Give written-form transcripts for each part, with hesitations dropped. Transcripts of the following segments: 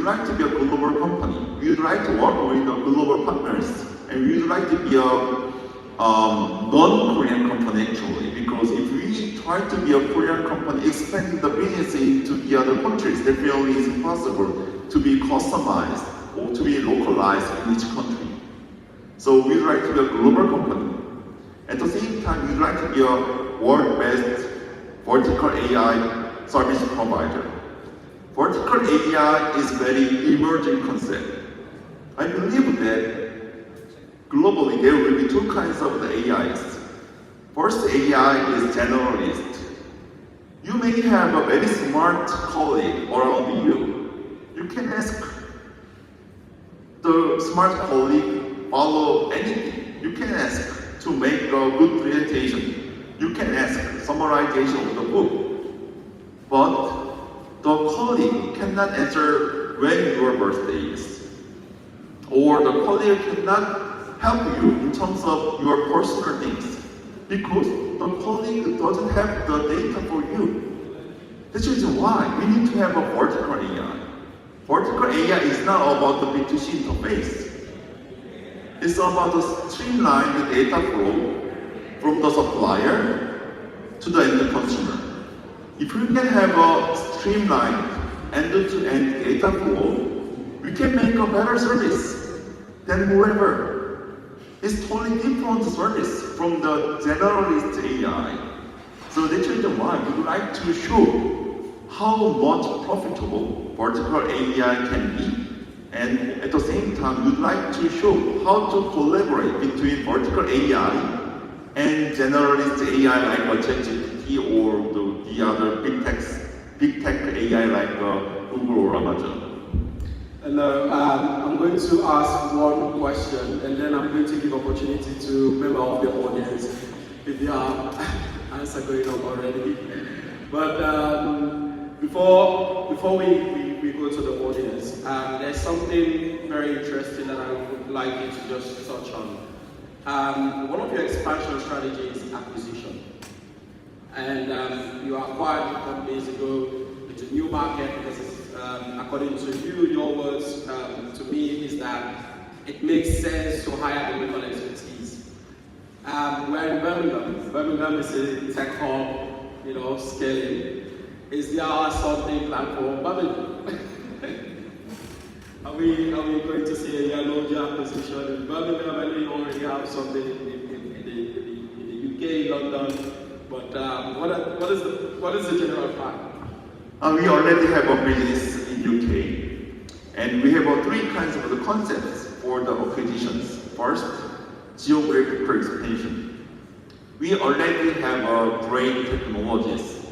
like to be a global company. We would like to work with the global partners, and we would like to be a non-Korean company actually, because if we try to be a Korean company expanding the business into the other countries, definitely it's impossible to be customized or to be localized in each country. So we'd like to be a global company. At the same time, we'd like to be a world-best vertical AI service provider. Vertical AI is very emerging concept. I believe that globally there will be two kinds of the AIs. First AI is generalist. You may have a very smart colleague around you. You can ask the smart colleague follow anything. You can ask to make a good presentation. You can ask summarization of the book. But the colleague cannot answer when your birthday is. Or the colleague cannot help you in terms of your personal things. Because the colleague doesn't have the data for you. That's the reason why we need to have a vertical AI. Vertical AI is not about the B2C interface. It's about to streamline the data flow from the supplier to the end consumer. If we can have a streamlined end-to-end data flow, we can make a better service than whoever. It's totally different service from the generalist AI. So that's the reason why we would like to show how much profitable vertical AI can be. And at the same time, we'd like to show how to collaborate between vertical AI and generalist AI like ChatGPT or the other big tech AI like Google or Amazon. Hello, I'm going to ask one question and then I'm going to give opportunity to members of the audience if they have answer going on already. But before we go to the audience, there's something very interesting that I would like you to just touch on. One of your expansion strategies is acquisition. And you acquired companies ago into new market because it's, according to you, your words to me is that it makes sense to hire the local expertise. We're in Birmingham. Birmingham is a tech hub, scaling. Is there something planned for Birmingham? Are we going to see a yellow acquisition in Birmingham? I know you already have something in the UK, London, but what is the general plan? We already have a business in UK, and we have three kinds of the concepts for the acquisitions. First, geographical expansion. We already have great technologies,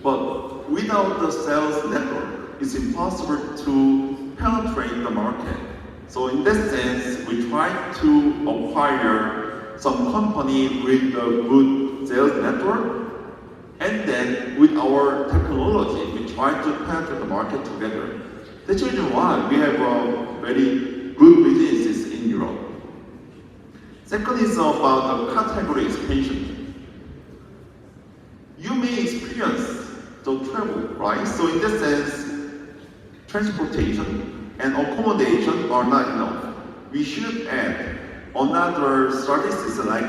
but without the sales network, it's impossible to penetrate the market. So in that sense, we try to acquire some company with a good sales network, and then with our technology, we try to penetrate the market together. That's the reason why we have very good businesses in Europe. Second is about the category expansion. You may experience the travel, right? So in that sense, transportation and accommodation are not enough. We should add another services like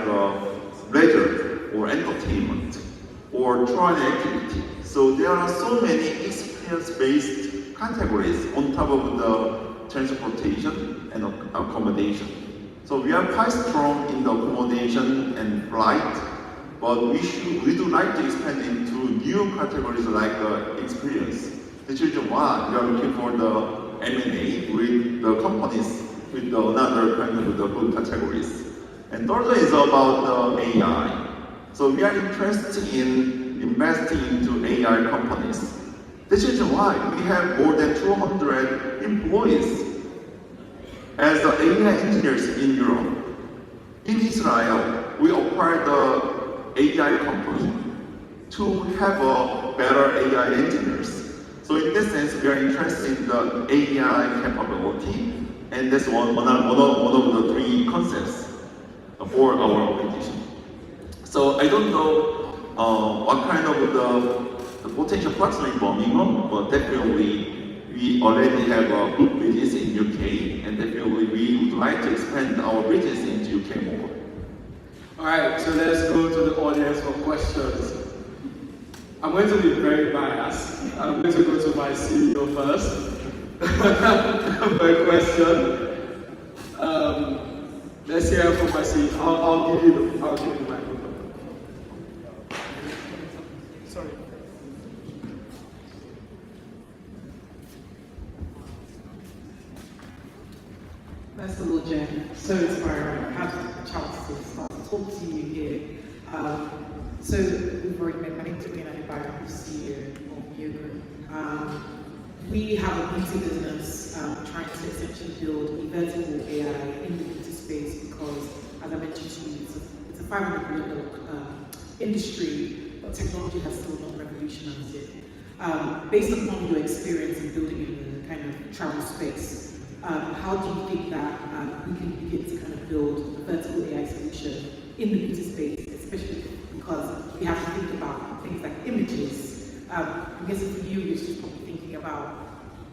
leisure or entertainment or travel activity. So there are so many experience-based categories on top of the transportation and accommodation. So we are quite strong in the accommodation and flight, but we do like to expand into new categories like experience. That's the reason why we are looking for the M&A with the companies with another kind of the good categories. And third is about the AI. So we are interested in investing into AI companies. This is why we have more than 200 employees as the AI engineers in Europe. In Israel, we acquired the AI company to have a better AI engineers. So in this sense, we are interested in the AI capability, and that's one of the three concepts for our acquisition. So I don't know what kind of the potential partner in Birmingham, but definitely we already have a good business in UK, and definitely we would like to expand our business into UK more. Alright, so let's go to the audience for questions. I'm going to be very biased. I'm going to go to my CEO first for a question. Let's hear from my CEO. I'll give you the microphone. Sorry. First of all, Jen, so inspiring. I had a chance to start to talk to you here. So we've already met. My name is Sabrina Ibarra, I'm the CEO of Niyo Group. We have a beauty business trying to essentially build a vertical AI in the beauty space because, as I mentioned to you, it's a $500 billion industry, but technology has still not revolutionized it. Based upon your experience in building in the kind of travel space, how do you think that we can begin to kind of build a vertical AI solution in the beauty space, especially because we have to think about things like images. I'm guessing for you, you're just probably thinking about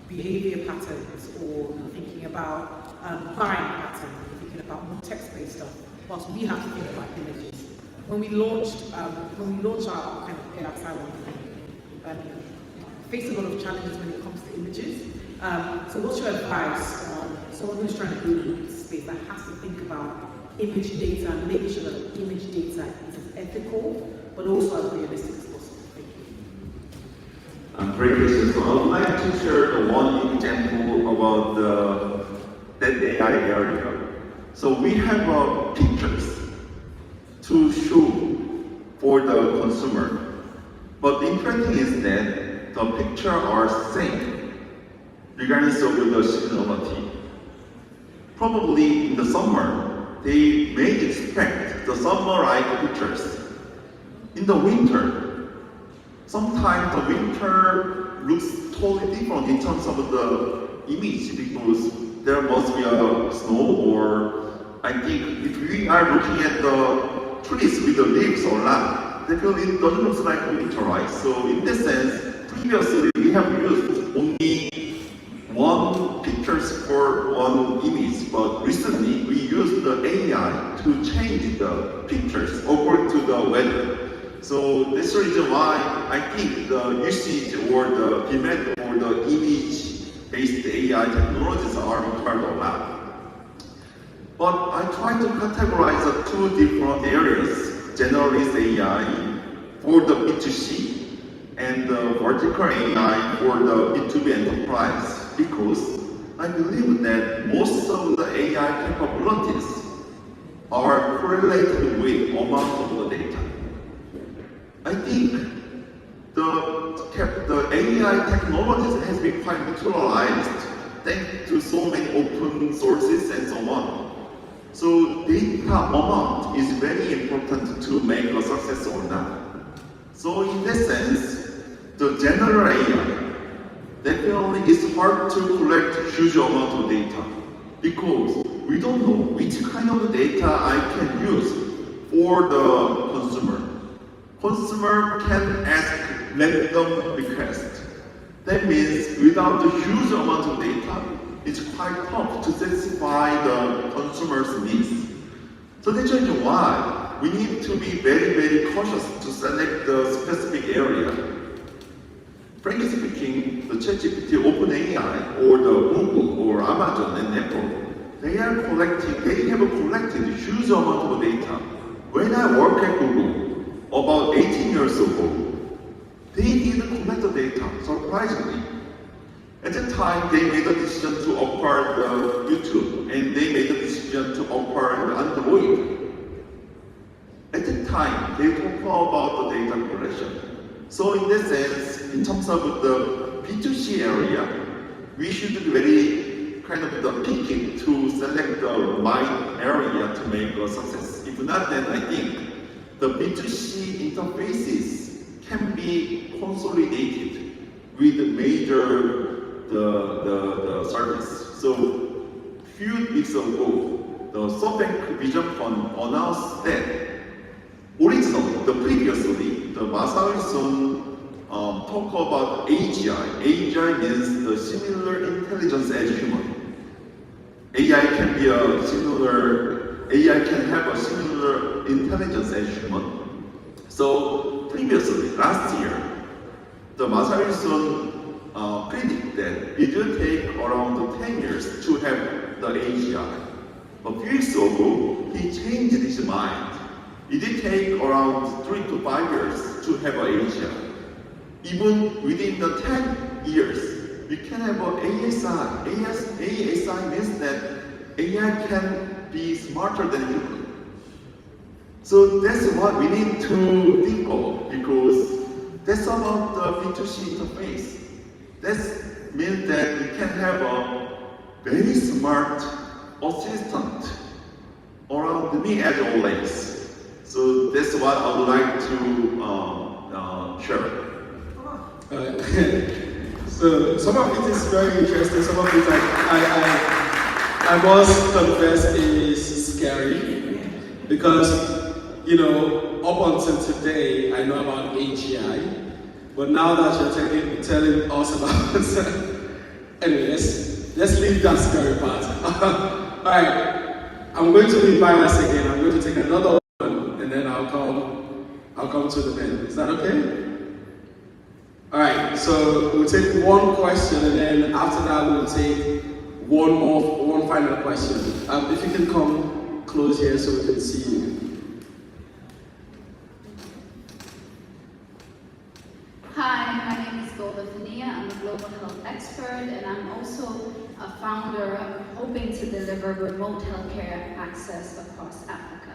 behavior patterns, or you're thinking about buying patterns, you're thinking about more text-based stuff, whilst we have to think about images. When we launched our kind of AI side, faced a lot of challenges when it comes to images. So what's your advice on someone who's trying to build a beauty space that has to think about image data and making sure that image data is as ethical, but also as realistic as possible? Thank you. Great question. So I would like to share the one example about that AI area. So we have pictures to show for the consumer. But the interesting is that the pictures are same regardless of the seasonality. Probably in the summer, they may expect the summer-like pictures. In the winter, sometimes the winter looks totally different in terms of the image because there must be a snow, or I think if we are looking at the trees with the leaves or not, definitely it doesn't look like winter, right? So in this sense, previously we have used only one pictures for one image, but recently we used the AI to change the pictures according to the weather. So that's the reason why I think the usage or the demand for the image-based AI technologies are required a lot. But I try to categorize the two different areas: generalist AI for the B2C and the vertical AI for the B2B enterprise, because I believe that most of the AI capabilities are correlated with amount of the data. I think the AI technologies has been quite neutralized thanks to so many open sources and so on. So data amount is very important to make a success or not. So in that sense, the general AI definitely it's hard to collect huge amount of data because we don't know which kind of data I can use for the consumer. Consumer can ask random request. That means without the huge amount of data, it's quite tough to satisfy the consumer's needs. So that's why we need to be very, very cautious to select the specific area. Frankly speaking, the ChatGPT, OpenAI, or the Google, or Amazon and Apple, they have collected a huge amount of data. When I worked at Google about 18 years ago, they didn't collect the data, surprisingly. At the time, they made a decision to acquire the YouTube, and they made a decision to acquire the Android. At the time, they talk about the data collection. So in that sense, in terms of the B2C area, we should be very kind of picky to select the right area to make a success. If not, then I think the B2C interfaces can be consolidated with major the service. So few weeks ago, the SoftBank Vision Fund announced that previously, the Masayoshi Son talk about AGI. AGI means the similar intelligence as human. AI can have a similar intelligence as human. So previously, last year, the Masayoshi Son predicted that it will take around 10 years to have the AGI. A few years ago, he changed his mind. It will take around 3 to 5 years to have an AGI. Even within the 10 years, we can have an ASI. ASI means that AI can be smarter than human. So that's what we need to think of, because that's about the B2C interface. That means that we can have a very smart assistant around me as always. So that's what I would like to share. So some of it is very interesting, some of it I must confess is scary, because up until today I know about AGI, but now that you're telling us about anyway, let's leave that scary part. Alright, I'm going to leave Bias again. I'm going to take another one and then I'll come to the end. Is that okay? Alright, so we'll take one question and then after that we'll take one final question. If you can come close here so we can see you. Hi, my name is Niyo. I'm a global health expert and I'm also a founder hoping to deliver remote healthcare access across Africa.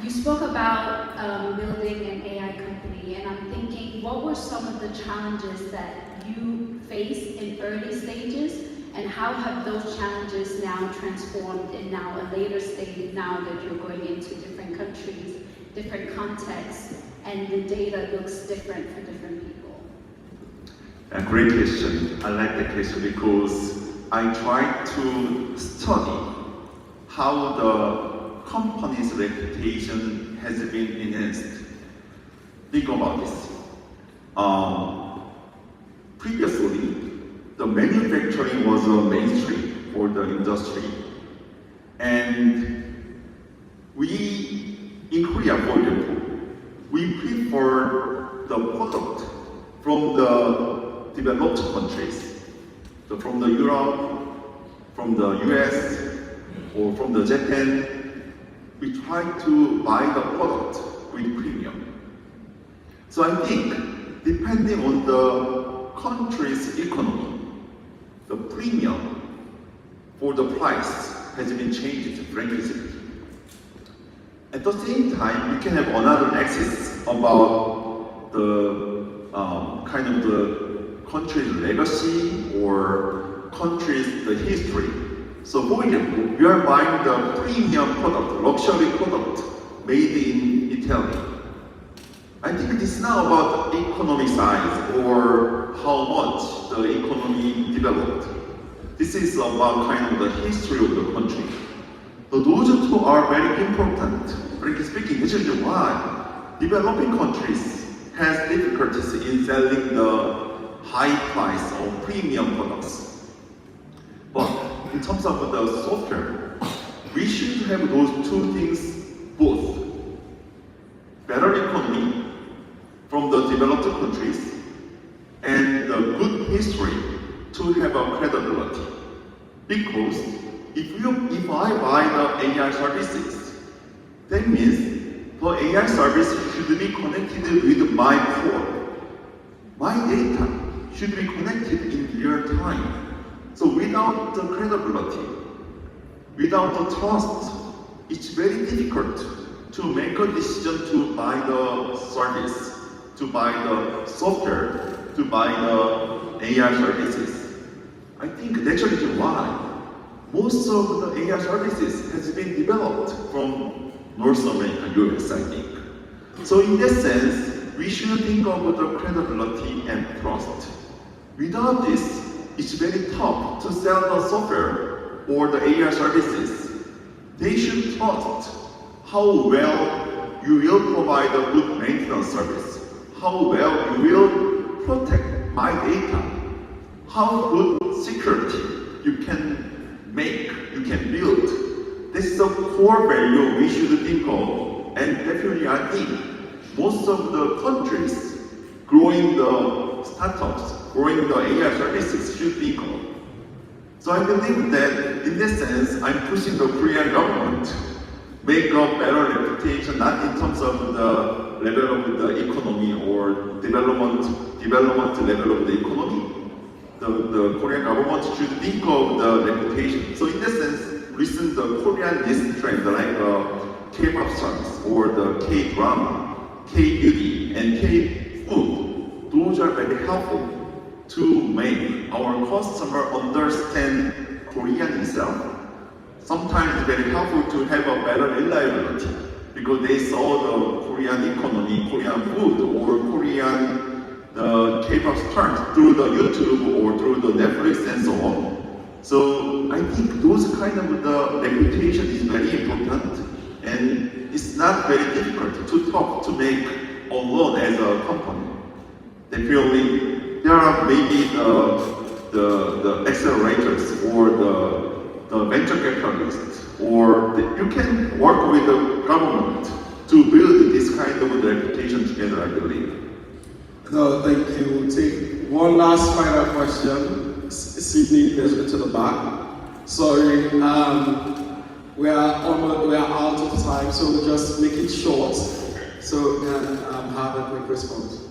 You spoke about building an AI company, and I'm thinking, what were some of the challenges that you faced in early stages, and how have those challenges now transformed in now a later stage, now that you're going into different countries, different contexts, and the data looks different for different people? A great question. I like the question because I tried to study how the company's reputation has been enhanced. Think about this. Previously, the manufacturing was a mainstream for the industry, and we in Korea, for example, we prefer the product from the developed countries, so from the Europe, from the US, or from the Japan. We try to buy the product with premium. So I think, depending on the country's economy, the premium for the price has been changed, frankly speaking. At the same time, we can have another axis about the kind of the country's legacy or country's the history. So for example, we are buying the premium product, luxury product made in Italy. I think this is not about economy size or how much the economy developed. This is about kind of the history of the country. So those two are very important. Frankly speaking, this is why developing countries has difficulties in selling the high price or premium products. But in terms of the software, we should have those two things both. Better economy from the developed countries and the good history to have a credibility. Because if I buy the AI services, that means the AI service should be connected with my core. My data should be connected in real time. So without the credibility, without the trust, it's very difficult to make a decision to buy the service, to buy the software, to buy the AI services. I think that's the reason why most of the AI services has been developed from North America, US, I think. So in that sense, we should think about the credibility and trust. Without this, it's very tough to sell the software or the AI services. They should trust how well you will provide a good maintenance service, how well you will protect my data, how good security you can make, you can build. This is a core value we should think of, and definitely I think most of the countries growing the startups, growing the AI services should think of. So I believe that in this sense, I'm pushing the Korean government make a better reputation, not in terms of the level of the economy or development level of the economy. The Korean government should think of the reputation. So in this sense, recent the Korean news trend like K-pop songs or the K-drama, K-beauty, and K-food, those are very helpful to make our customer understand Korean itself. Sometimes it's very helpful to have a better reliability because they saw the Korean economy, Korean food, or Korean K-pop stars through the YouTube or through the Netflix and so on. So I think those kind of the reputation is very important, and it's not very difficult to talk to make alone as a company. Definitely, there are maybe the accelerators or the venture capitalists, or you can work with the government to build this kind of reputation together, I believe. No, thank you. We'll take one last final question. Sydney is to the back. Sorry, we are out of time, so we'll just make it short so we can have a quick response.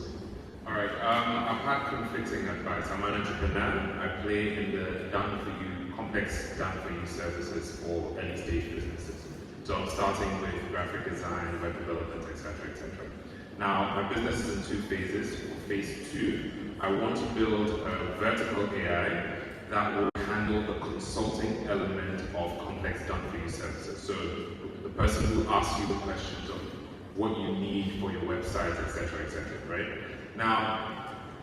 All right, I've had conflicting advice. I'm an entrepreneur. I play in the done-for-you, complex done-for-you services for early-stage businesses. So I'm starting with graphic design, web development, etc., etc. Now, my business is in 2 phases. For phase 2, I want to build a vertical AI that will handle the consulting element of complex done-for-you services. So the person who asks you the questions of what you need for your website, etc., right? Now,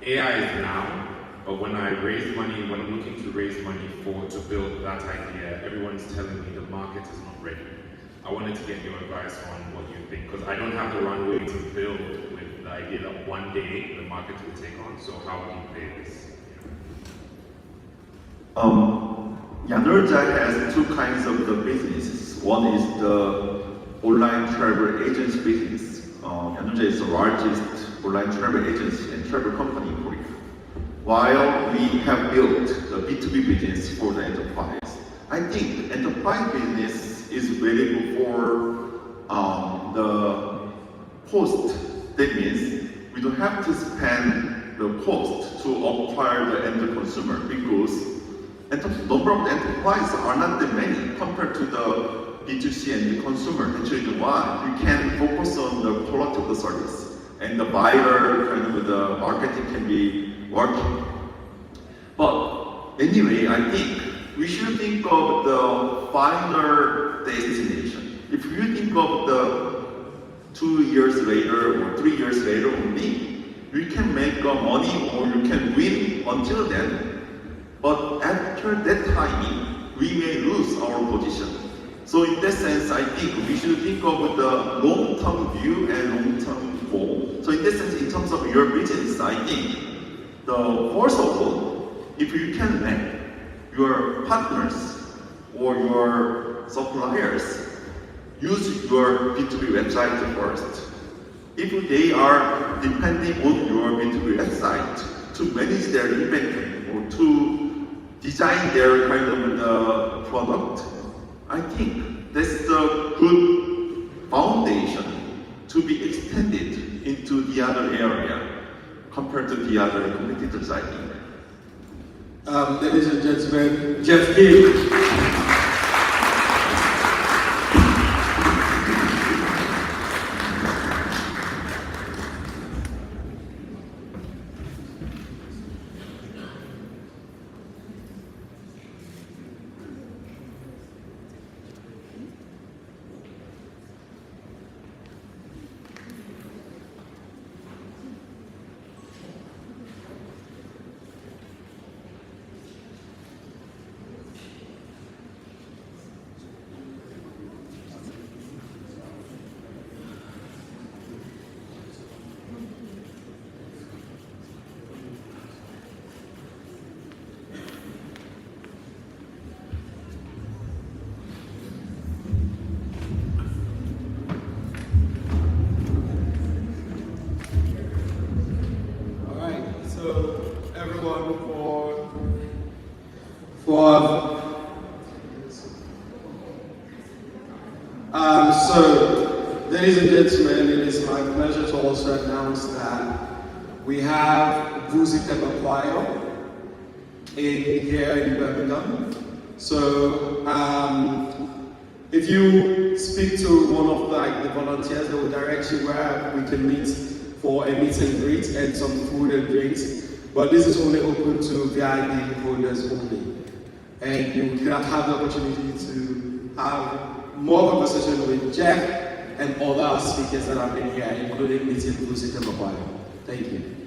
AI is now, but when I'm looking to raise money to build that idea, everyone's telling me the market is not ready. I wanted to get your advice on what you think, because I don't have the runway to build with the idea that one day the market will take on. So how do you play this? Yanorja has 2 kinds of the businesses. One is the online travel agency business. Yanorja is the largest online travel agency and travel company in Korea. While we have built the B2B business for the enterprise, I think enterprise business is very good for the cost. That means we don't have to spend the cost to acquire the end consumer, because the number of the enterprises are not that many compared to the B2C and the consumer. That's the reason why we can focus on the quality of the service, and the buyer kind of the marketing can be working. But anyway, I think we should think of the final destination. If you think of the 2 years later or 3 years later only, we can make money or you can win until then. But after that timing, we may lose our position. So in that sense, I think we should think of the long-term view and long-term goal. So in that sense, in terms of your business, I think first of all, if you can make your partners or your suppliers use your B2B website first. If they are depending on your B2B website to manage their inventory or to design their kind of the product, I think that's the good foundation to be extended into the other area compared to the other competitors, I think. Ladies and gentlemen, Jeff Gill. So, ladies and gentlemen, it is my pleasure to also announce that we have Vuzite Choir here in Birmingham. So, if you speak to one of the volunteers, they will direct you where we can meet for a meet and greet and some food and drinks. But this is only open to VIP holders only. And you can have the opportunity to have more conversation with Jeff and other speakers that have been here, including meeting Vuzite Choir. Thank you.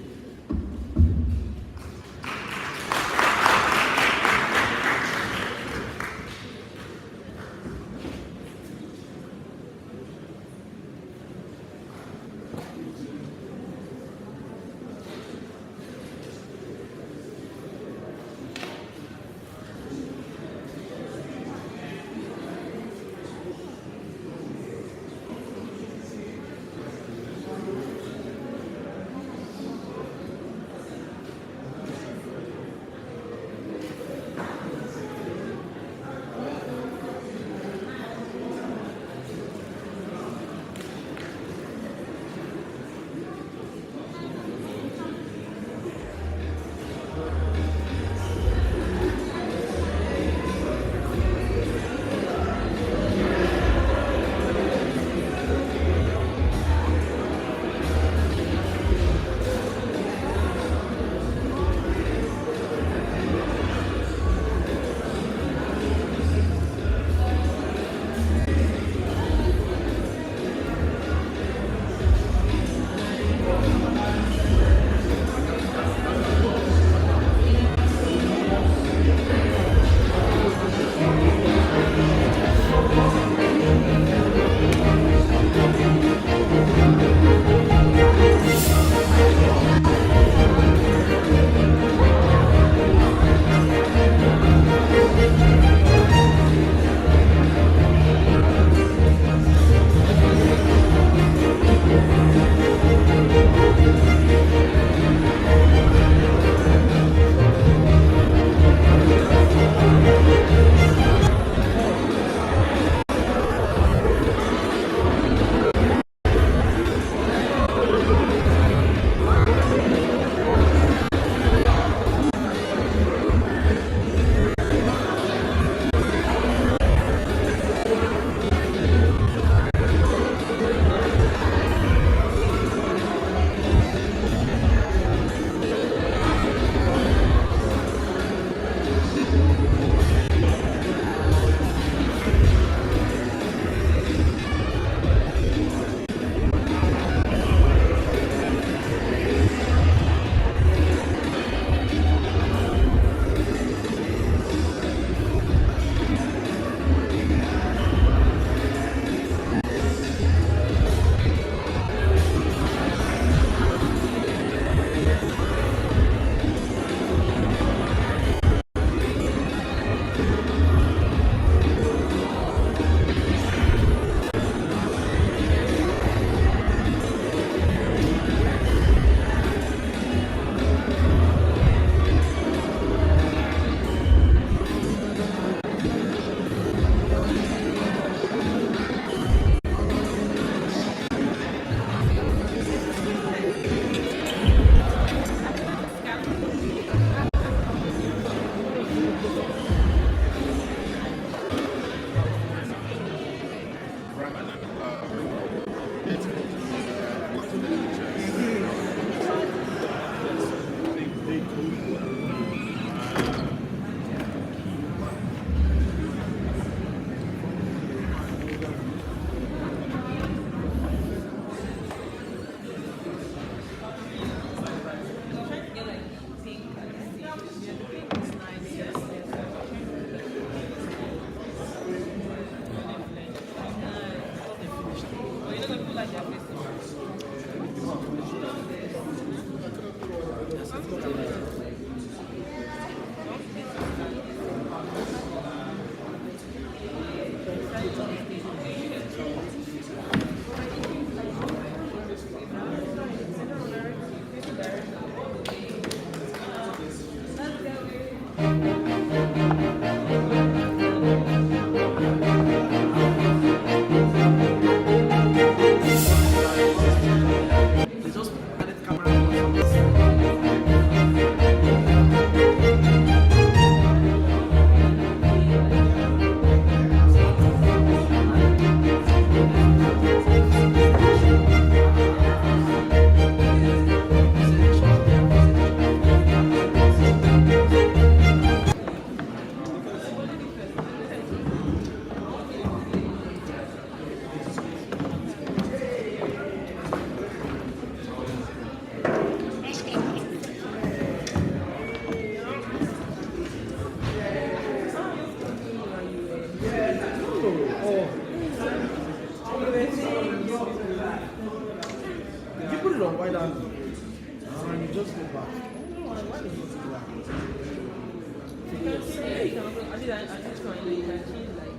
did at this one, you can change like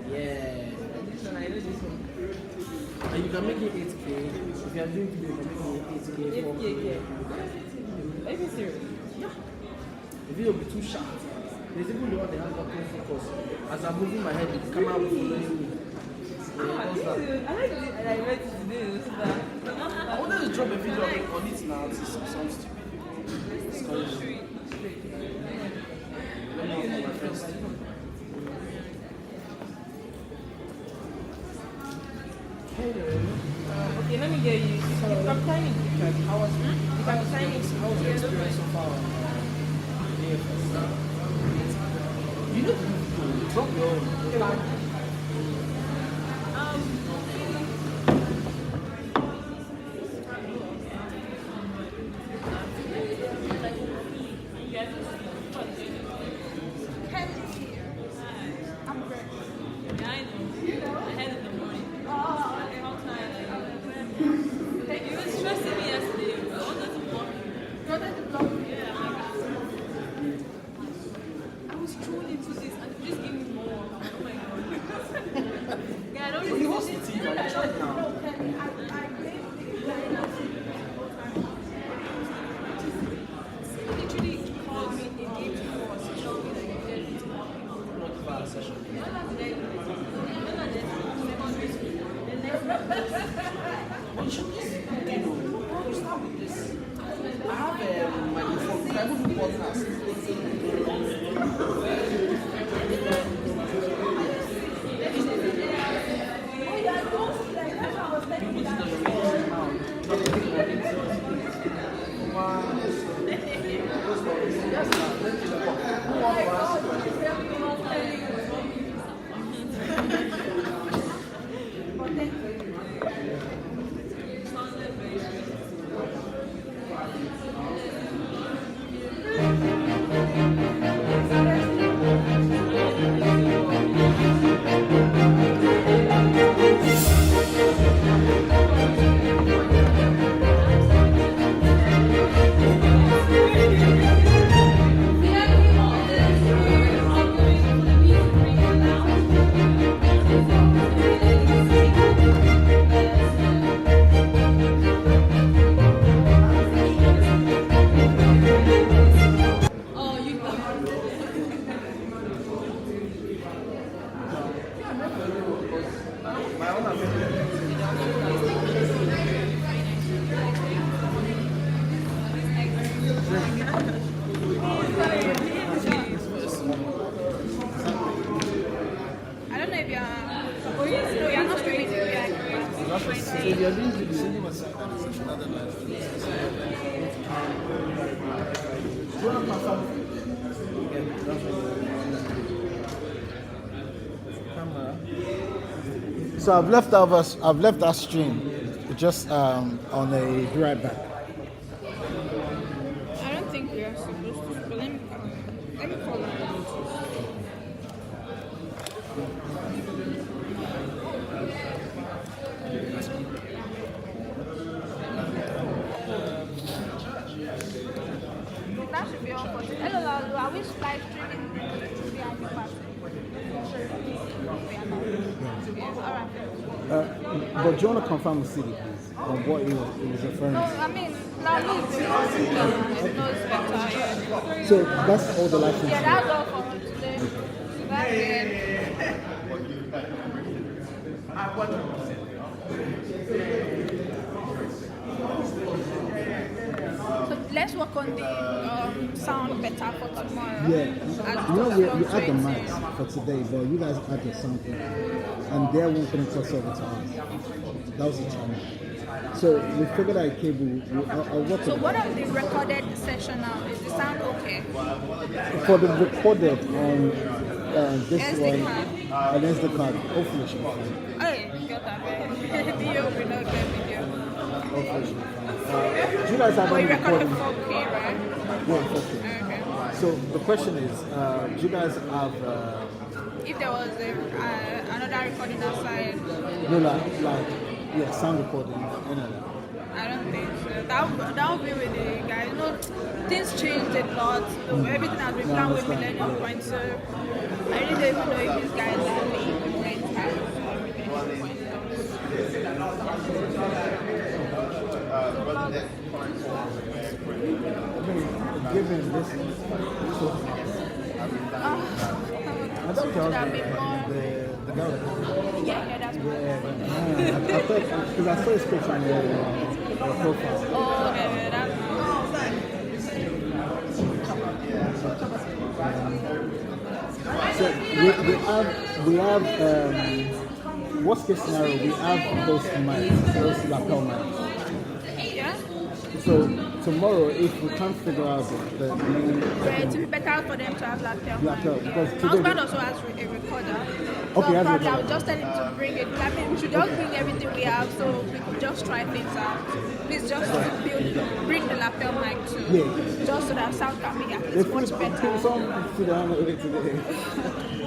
Yeah. this one. I know this one. And you can make it 8K. If you are doing video, you can make it 8K. 8K. Are you serious? The video will be too sharp. There's even the one that has got focus. As I'm moving my head, the camera will follow me. I like this. I read to do this. I wanted to drop a video on it now. It's some stupid. It's called my first. Okay, let me get you. So, if I'm timing, how was it? If I'm timing, How was your experience so far? You know, drop your own. So I've left that stream just on a be right back. I don't think we are supposed to, but let me call them. That should be all for today. Hello, Lalu. Are we live streaming VIP party? Alright. But do you want to confirm the city, please, on what it was referring No, to? I mean, Lalu is knows better. Yeah. So that's all the live streams. Yeah, that's all for today. That's it. So let's work on the sound better for tomorrow. Yeah, you know, we add the mics for today, but you guys add your something, and they won't connect us over to us. That was the challenge. So we figured out a cable. I'll work So on what it. of the recorded session now? Is the sound okay? For the recorded on this SD one, card. and that's the card. Hopefully, it should be fine. Hey, get that back. Niyo will not get video. Hopefully, it should be fine. Do you guys have But any you recorded recording? 4K, right? Yeah, okay. Okay. So the question is, do you guys have If there was another recording outside, no like sound recording, any of that? I don't think so. That would be with the guys. You know, things changed a lot. So everything has been planned with Millennium Point. So I don't even know if these guys are being rent house or Given this, I thought y'all the guy. yeah, that's what. Yeah, I thought because I saw his picture on your profile. Oh, okay, that's So we have worst case scenario, we have those mics, those lapel mics. yeah. So tomorrow, if we can't figure out the main Yeah, it would be better for them to have lapel. lapel, because My today husband also has a recorder. So Okay, has a probably I recorder. would just tell him to bring it. I mean, we should just bring everything we have so we could just try things out. Please just bring the lapel mic too. Yeah. Just so that sound can be at if least we much better. some sit down with it today.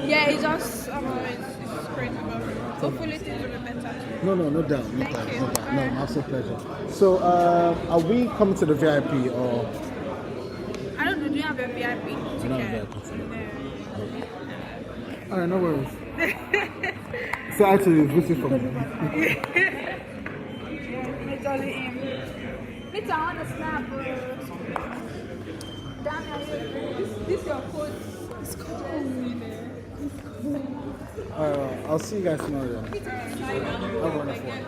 Yeah, it's just, it's crazy, but hopefully things will be better. No doubt, no Thank doubt, you. no doubt. No, my absolute pleasure. So, are we coming to the VIP or? I don't know, do you have a VIP We don't have ticket? VIP. All right, no worries. So actually, visit for me. Yeah, it's only him. It's on the snap. This your code. It's cold. I'll see you guys tomorrow. Then. Have a wonderful one.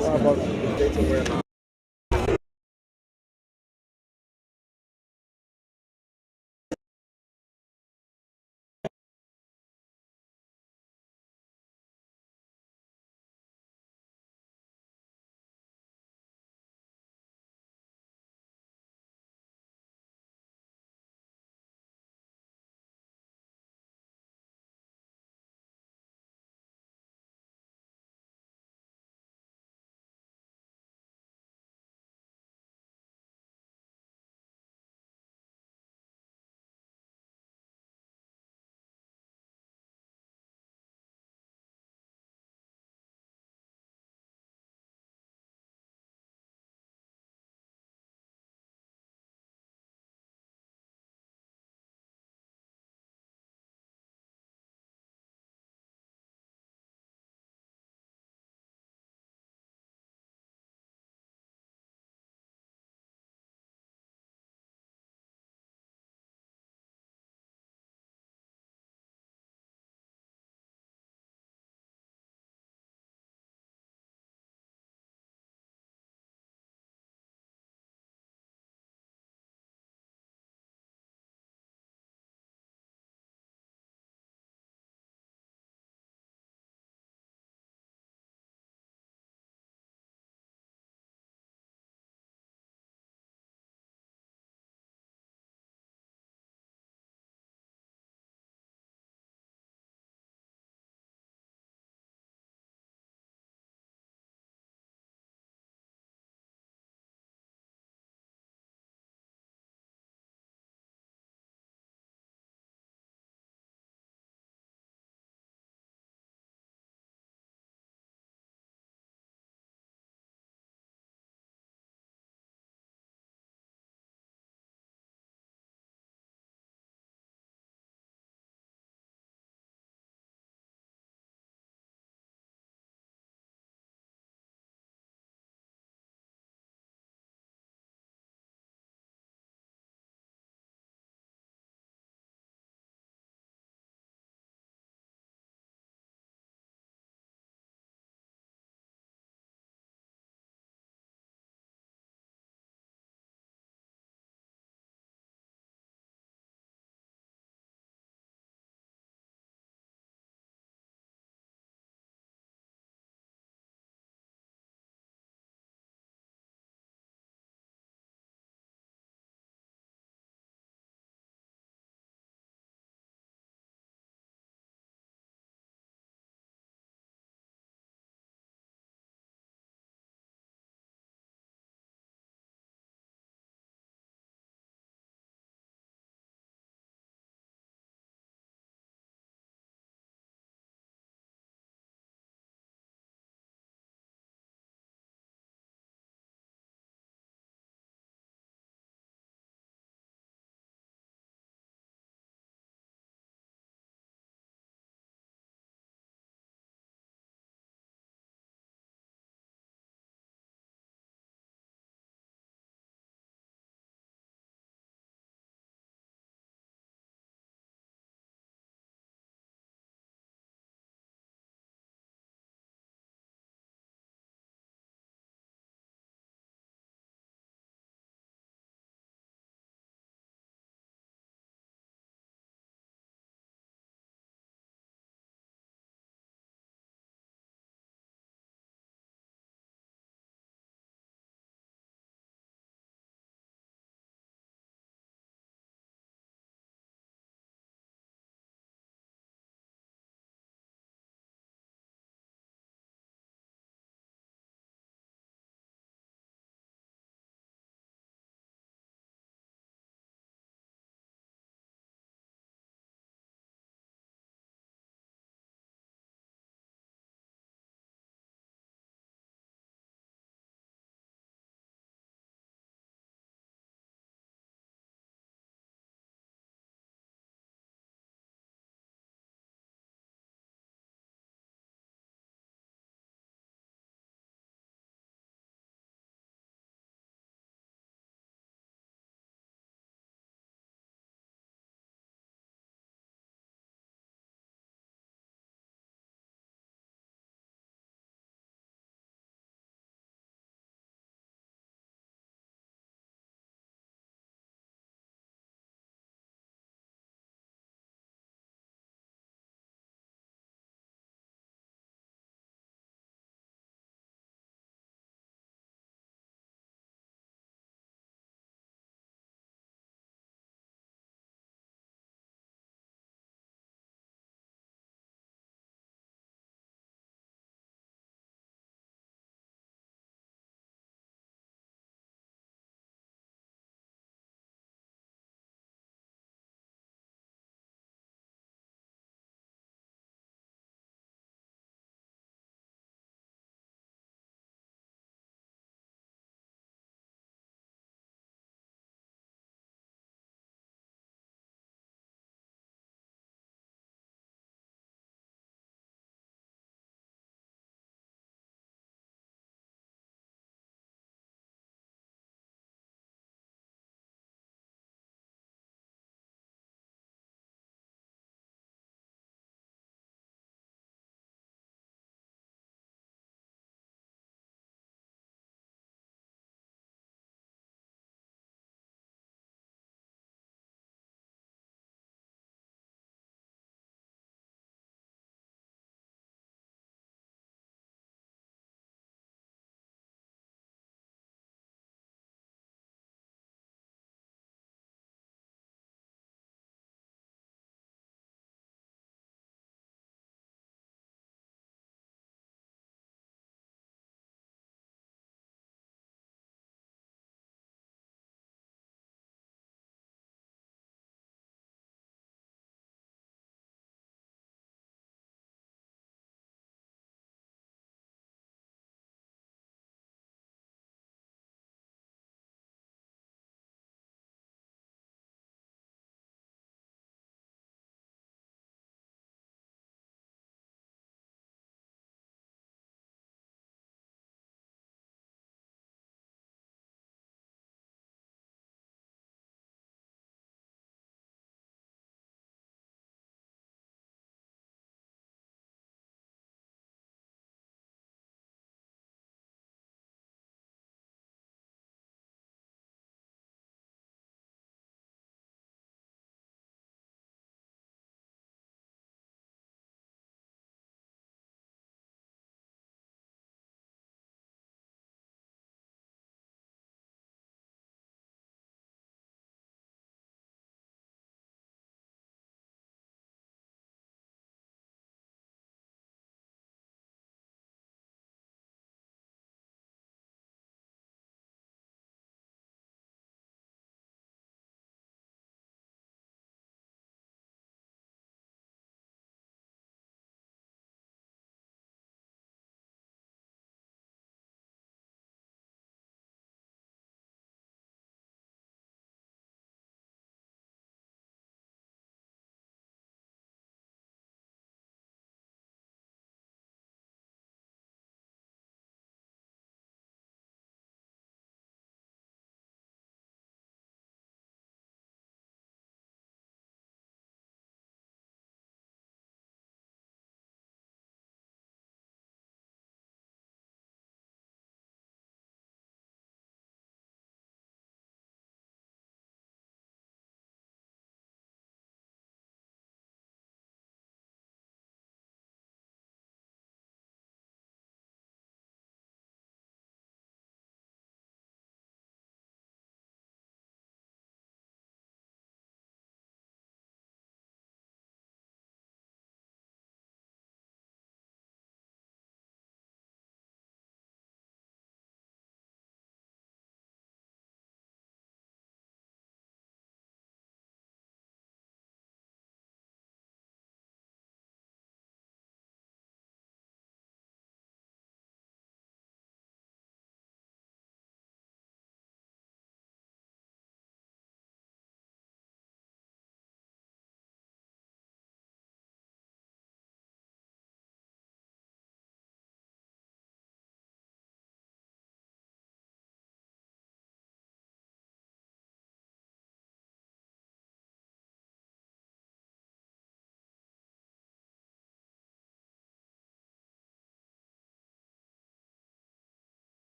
What about the data warehouse?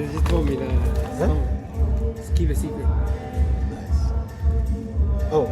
They just told me that. Huh? Just keep it secret. Oh,